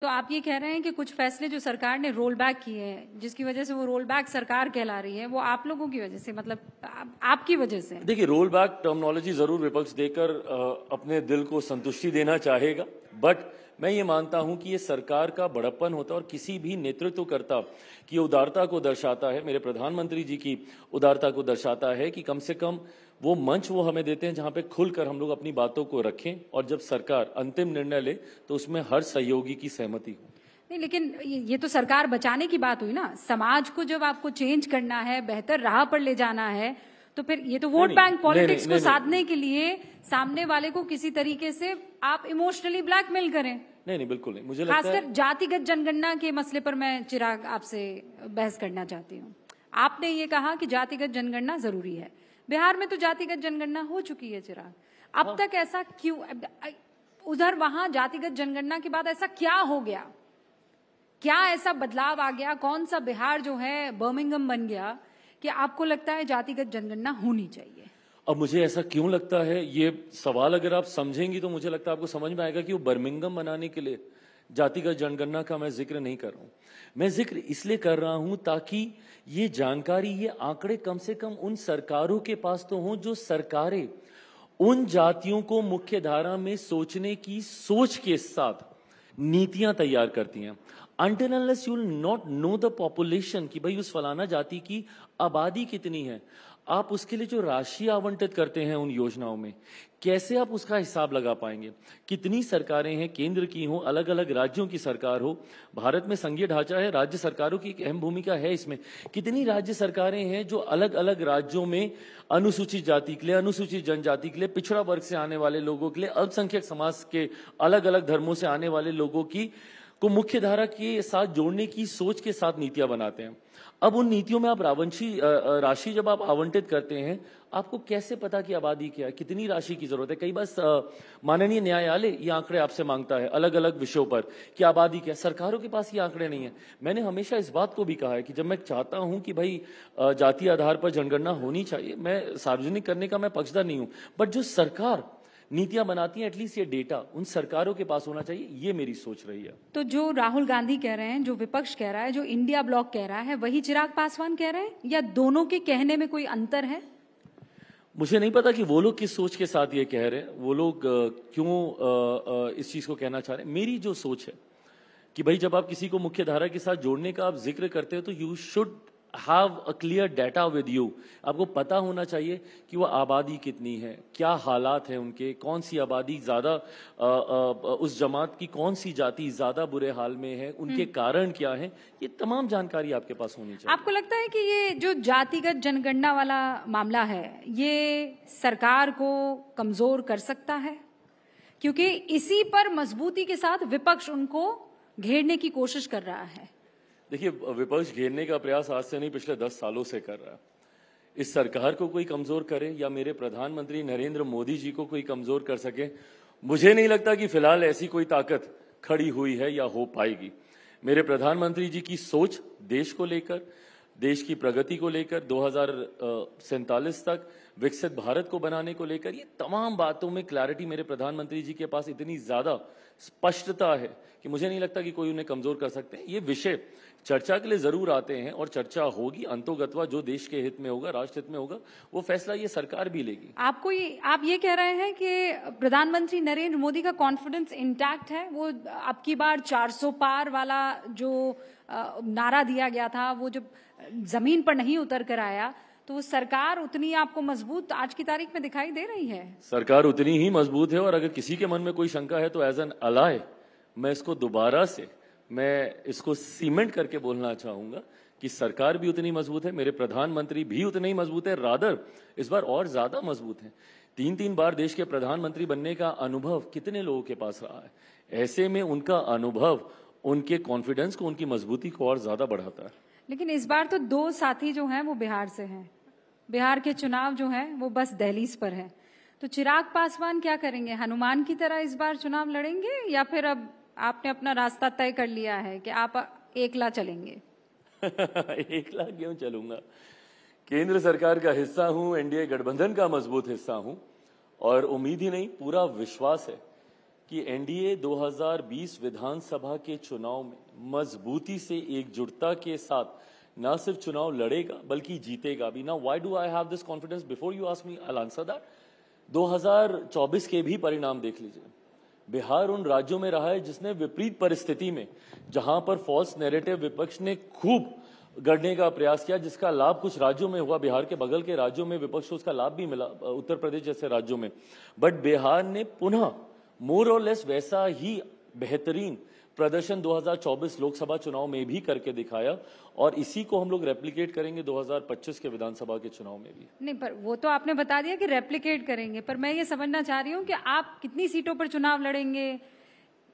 तो आप ये कह रहे हैं कि कुछ फैसले जो सरकार ने रोल बैक किए हैं, जिसकी वजह से वो रोल बैक सरकार कहला रही है, वो आप लोगों की वजह से, मतलब आपकी वजह से? देखिए, रोल बैक टर्मिनोलॉजी जरूर विपक्ष देकर अपने दिल को संतुष्टि देना चाहेगा, बट मैं ये मानता हूं कि ये सरकार का बड़प्पन होता है और किसी भी नेतृत्वकर्ता की उदारता को दर्शाता है। मेरे प्रधानमंत्री जी की उदारता को दर्शाता है कि कम से कम वो मंच वो हमें देते हैं जहां पे खुलकर हम लोग अपनी बातों को रखें और जब सरकार अंतिम निर्णय ले तो उसमें हर सहयोगी की सहमति हो। नहीं, लेकिन ये तो सरकार बचाने की बात हुई ना। समाज को जब आपको चेंज करना है, बेहतर राह पर ले जाना है, तो फिर ये तो वोट बैंक पॉलिटिक्स को साधने के लिए सामने वाले को किसी तरीके से आप इमोशनली ब्लैकमेल करें। नहीं, बिल्कुल नहीं। मुझे लगता है खासकर जातिगत जनगणना के मसले पर मैं चिराग आपसे बहस करना चाहती हूँ। आपने ये कहा कि जातिगत जनगणना जरूरी है। बिहार में तो जातिगत जनगणना हो चुकी है चिराग, अब तक ऐसा क्यों? उधर वहां जातिगत जनगणना के बाद ऐसा क्या हो गया? क्या ऐसा बदलाव आ गया? कौन सा बिहार जो है बर्मिंघम बन गया कि आपको लगता है जातिगत जनगणना होनी चाहिए? अब मुझे ऐसा क्यों लगता है, ये सवाल अगर आप समझेंगी तो मुझे लगता है आपको समझ में आएगा कि वो बर्मिंघम बनाने के लिए जातिगत जनगणना का मैं जिक्र नहीं कर रहा हूं। मैं जिक्र इसलिए कर रहा हूं ताकि ये जानकारी, ये आंकड़े कम से कम उन सरकारों के पास तो हों जो सरकारें उन जातियों को मुख्य धारा में सोचने की सोच के साथ नीतियां तैयार करती हैं। Until unless you will not know the population कि भाई उस फलाना जाति की आबादी कितनी है, आप उसके लिए जो राशि आवंटित करते हैं उन योजनाओं में, कैसे आप उसका हिसाब लगा पाएंगे? कितनी सरकारें हैं, केंद्र की हो, अलग अलग राज्यों की सरकार हो, भारत में संघीय ढांचा है, राज्य सरकारों की एक अहम भूमिका है इसमें। कितनी राज्य सरकारें हैं जो अलग अलग राज्यों में अनुसूचित जाति के लिए, अनुसूचित जनजाति के लिए, पिछड़ा वर्ग से आने वाले लोगों के लिए, अल्पसंख्यक समाज के अलग अलग धर्मों से आने वाले लोगों की को मुख्य धारा के साथ जोड़ने की सोच के साथ नीतियां बनाते हैं। अब उन नीतियों में आप राशि जब आप आवंटित करते हैं, आपको कैसे पता कि आबादी क्या है, कितनी राशि की जरूरत है? कई बार माननीय न्यायालय ये आंकड़े आपसे मांगता है अलग अलग विषयों पर कि आबादी क्या है। सरकारों के पास ये आंकड़े नहीं है। मैंने हमेशा इस बात को भी कहा है कि जब मैं चाहता हूं कि भाई जाति आधार पर जनगणना होनी चाहिए, मैं सार्वजनिक करने का मैं पक्षधर नहीं हूं, बट जो सरकार नीतियां बनाती हैं, एटलीस्ट ये डेटा उन सरकारों के पास होना चाहिए, ये मेरी सोच रही है। तो जो राहुल गांधी कह रहे हैं, जो विपक्ष कह रहा है, जो इंडिया ब्लॉक कह रहा है, वही चिराग पासवान कह रहे हैं, या दोनों के कहने में कोई अंतर है? मुझे नहीं पता कि वो लोग किस सोच के साथ ये कह रहे हैं, वो लोग क्यों इस चीज को कहना चाह रहे हैं। मेरी जो सोच है कि भाई जब आप किसी को मुख्य धारा के साथ जोड़ने का आप जिक्र करते हो तो you should have a clear data with you. आपको पता होना चाहिए कि वो आबादी कितनी है, क्या हालात हैं उनके, कौन सी आबादी ज्यादा, उस जमात की कौन सी जाति ज्यादा बुरे हाल में है, उनके कारण क्या है, ये तमाम जानकारी आपके पास होनी चाहिए। आपको लगता है कि ये जो जातिगत जनगणना वाला मामला है, ये सरकार को कमजोर कर सकता है? क्योंकि इसी पर मजबूती के साथ विपक्ष उनको घेरने की कोशिश कर रहा है। देखिए, विपक्ष घेरने का प्रयास आज से नहीं, पिछले 10 सालों से कर रहा है। इस सरकार को कोई कमजोर करे या मेरे प्रधानमंत्री नरेंद्र मोदी जी को कोई कमजोर कर सके, मुझे नहीं लगता कि फिलहाल ऐसी कोई ताकत खड़ी हुई है या हो पाएगी। मेरे प्रधानमंत्री जी की सोच देश को लेकर, देश की प्रगति को लेकर, 2047 तक विकसित भारत को बनाने को लेकर, ये तमाम बातों में क्लैरिटी मेरे प्रधानमंत्री जी के पास इतनी ज्यादा स्पष्टता है कि मुझे नहीं लगता कि कोई उन्हें कमजोर कर सकते हैं। ये विषय चर्चा के लिए जरूर आते हैं और चर्चा होगी, अंतोगत्वा जो देश के हित में होगा, राष्ट्र हित में होगा, वो फैसला ये सरकार भी लेगी। आप ये कह रहे हैं कि प्रधानमंत्री नरेंद्र मोदी का कॉन्फिडेंस इंटैक्ट है? वो अब की बार 400 पार वाला जो नारा दिया गया था, वो जब जमीन पर नहीं उतर कर आया, तो वो सरकार उतनी आपको मजबूत आज की तारीख में दिखाई दे रही है? सरकार उतनी ही मजबूत है, और अगर किसी के मन में कोई शंका है तो एज एन अलाय मैं इसको दोबारा से इसको सीमेंट करके बोलना चाहूंगा कि सरकार भी उतनी मजबूत है, मेरे प्रधानमंत्री भी उतने ही मजबूत है, रादर इस बार और ज्यादा मजबूत है। 3 बार देश के प्रधानमंत्री बनने का अनुभव कितने लोगों के पास रहा है? ऐसे में उनका अनुभव उनके कॉन्फिडेंस को, उनकी मजबूती को और ज्यादा बढ़ाता है। लेकिन इस बार तो 2 साथी जो हैं वो बिहार से हैं। बिहार के चुनाव जो है वो बस दहलीज पर है। तो चिराग पासवान क्या करेंगे? हनुमान की तरह इस बार चुनाव लड़ेंगे, या फिर अब आपने अपना रास्ता तय कर लिया है कि आप एकला चलेंगे? एकला क्यों चलूंगा? केंद्र सरकार का हिस्सा हूं, एनडीए गठबंधन का मजबूत हिस्सा हूं, और उम्मीद ही नहीं पूरा विश्वास है कि एनडीए 2020 विधानसभा के चुनाव में मजबूती से एकजुटता के साथ न सिर्फ चुनाव लड़ेगा बल्कि जीतेगा भी। Now why do I have this confidence? Before you ask me I will answer that. 2024 के भी परिणाम देख लीजिए। बिहार उन राज्यों में रहा है जिसने विपरीत परिस्थिति में, जहां पर फॉल्स नैरेटिव विपक्ष ने खूब गढ़ने का प्रयास किया, जिसका लाभ कुछ राज्यों में हुआ, बिहार के बगल के राज्यों में विपक्ष को उसका लाभ भी मिला, उत्तर प्रदेश जैसे राज्यों में। बट बिहार ने पुनः मोर और लेस वैसा ही बेहतरीन प्रदर्शन 2024 लोकसभा चुनाव में भी करके दिखाया, और इसी को हम लोग रेप्लिकेट करेंगे 2025 के विधानसभा के चुनाव में भी। नहीं, पर वो तो आपने बता दिया कि रेप्लिकेट करेंगे, पर मैं ये समझना चाह रही हूँ कि आप कितनी सीटों पर चुनाव लड़ेंगे,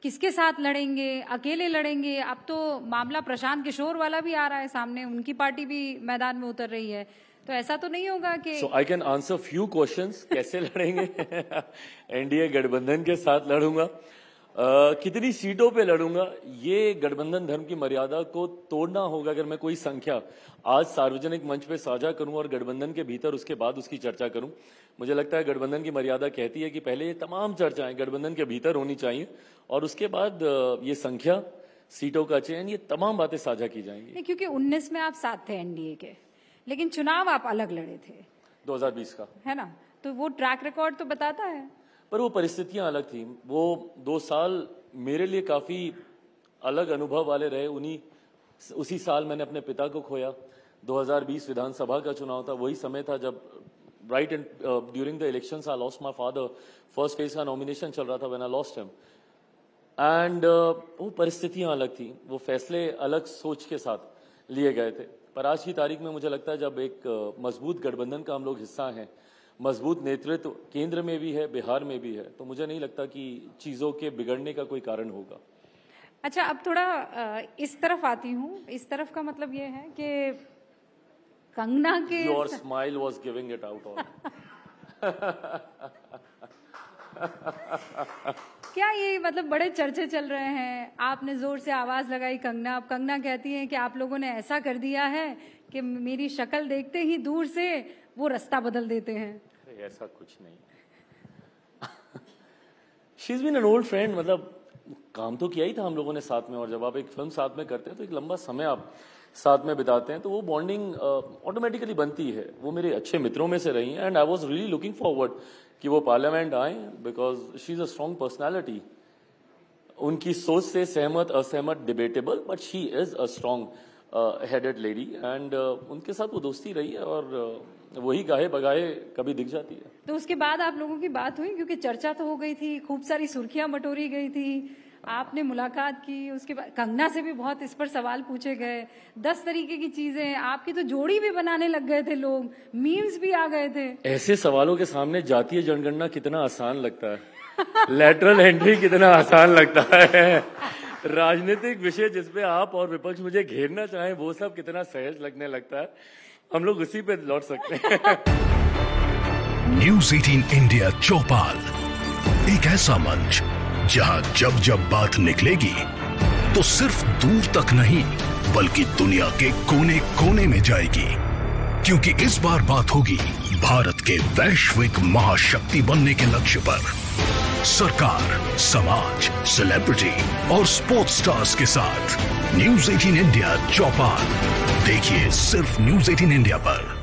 किसके साथ लड़ेंगे, अकेले लड़ेंगे? अब तो मामला प्रशांत किशोर वाला भी आ रहा है सामने, उनकी पार्टी भी मैदान में उतर रही है, तो ऐसा तो नहीं होगा कि so I can answer few questions. कैसे लड़ेंगे? एनडीए गठबंधन के साथ लड़ूंगा। कितनी सीटों पे लड़ूंगा, ये गठबंधन धर्म की मर्यादा को तोड़ना होगा। अगर मैं कोई संख्या आज सार्वजनिक मंच पे साझा करूं और गठबंधन के भीतर उसके बाद उसकी चर्चा करूं, मुझे लगता है गठबंधन की मर्यादा कहती है कि पहले ये तमाम चर्चाएं गठबंधन के भीतर होनी चाहिए और उसके बाद ये संख्या, सीटों का चयन, ये तमाम बातें साझा की जाएंगी। नहीं, क्योंकि 19 में आप साथ थे एनडीए के, लेकिन चुनाव आप अलग लड़े थे 2020 का, है ना? तो वो ट्रैक रिकॉर्ड तो बताता है, पर वो परिस्थितियां अलग थी। वो 2 साल मेरे लिए काफी अलग अनुभव वाले रहे। उसी साल मैंने अपने पिता को खोया। 2020 विधानसभा का चुनाव था, वही समय था जब right and during the elections I lost my father. First phase का नॉमिनेशन चल रहा था when I lost him, and वो परिस्थितियां अलग थी, वो फैसले अलग सोच के साथ लिए गए थे। पर आज की तारीख में मुझे लगता है जब एक मजबूत गठबंधन का हम लोग हिस्सा हैं, मजबूत नेतृत्व केंद्र में भी है, बिहार में भी है, तो मुझे नहीं लगता कि चीजों के बिगड़ने का कोई कारण होगा। अच्छा, अब थोड़ा इस तरफ आती हूँ। इस तरफ का मतलब ये है कि कंगना के your smile was giving it out all. क्या ये मतलब बड़े चर्चे चल रहे हैं, आपने जोर से आवाज लगाई कंगना, अब कंगना कहती है कि आप लोगों ने ऐसा कर दिया है कि मेरी शक्ल देखते ही दूर से वो रास्ता बदल देते हैं। अरे ऐसा कुछ नहीं। She is been an old friend, मतलब काम तो किया ही था हम लोगों ने साथ में, और जब आप एक फिल्म साथ में करते हैं तो एक लंबा समय आप साथ में बिताते हैं, तो वो बॉन्डिंग ऑटोमेटिकली बनती है। वो मेरे अच्छे मित्रों में से रही हैं, and I was really looking forward कि वो पार्लियामेंट आए, because she is a strong personality. उनकी सोच से सहमत असहमत debatable, but she is a strong headed lady, and उनके साथ वो दोस्ती रही है, और वही गाहे बगाहे कभी दिख जाती है। तो उसके बाद आप लोगों की बात हुई, क्योंकि चर्चा तो हो गई थी, खूब सारी सुर्खियां बटोरी गई थी, आपने मुलाकात की, उसके बाद कंगना से भी बहुत इस पर सवाल पूछे गए, 10 तरीके की चीजें, आपकी तो जोड़ी भी बनाने लग गए थे लोग, मीम्स भी आ गए थे। ऐसे सवालों के सामने जातीय जनगणना कितना आसान लगता है, लैटरल एंट्री कितना आसान लगता है, राजनीतिक विषय जिसपे आप और विपक्ष मुझे घेरना चाहें वो सब कितना सहज लगने लगता है। हम लोग उसी पे लौट सकते हैं। न्यूज़ 18 इंडिया चौपाल, एक ऐसा मंच जहां जब जब बात निकलेगी तो सिर्फ दूर तक नहीं बल्कि दुनिया के कोने कोने में जाएगी, क्योंकि इस बार बात होगी भारत के वैश्विक महाशक्ति बनने के लक्ष्य पर। सरकार, समाज, सेलिब्रिटी और स्पोर्ट्स स्टार्स के साथ न्यूज़ 18 इंडिया चौपाल देखिए सिर्फ न्यूज़ 18 इंडिया पर।